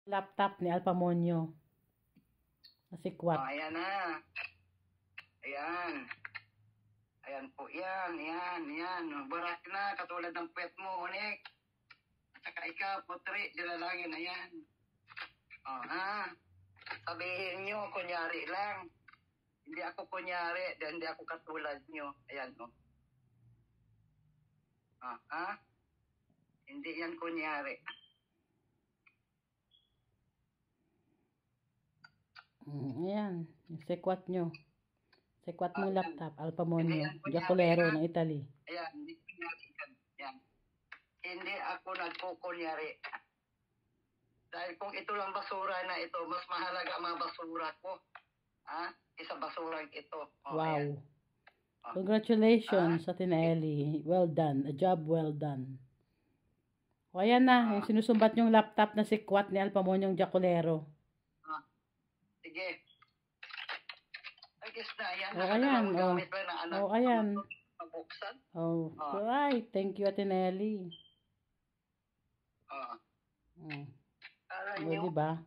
Laptop ni Alpamonyo. Nasikwat. Oh, ayan na. Ayan. Ayan po yan. Yan. Barak na. Katulad ng pet mo, Onik. At saka ikaw, putri. Dilalangin. Ayan. Oh, ha? Sabihin nyo, kunyari lang. Hindi ako kunyari. Hindi ako katulad nyo. Ayan, oh. Oh, ha? Hindi yan kunyari. Ayan. Sikwat nyo. Sikwat mong laptop. Alpamonyo. Hindi yan kunyari, Jacolero ha? ng Italy. Ayan. Hindi kunyari yan. Yan. Hindi ako nagkukunyari. Dahil kung ito lang basura na ito, mas mahalaga ang mga basura ko. Ha? Isa basura ito. Oh, Wow. ayan. Oh. Congratulations, Ate Nelly. Well done. A job well done. O ayan na. Yung sinusumbat yung laptop na sikwat ni Alpamonyong Jacolero. Sige. I guess na yan. O ayan. O ayan. Pabuksan. Oh, right. Thank you, Ate Nelly. Oo. O, diba?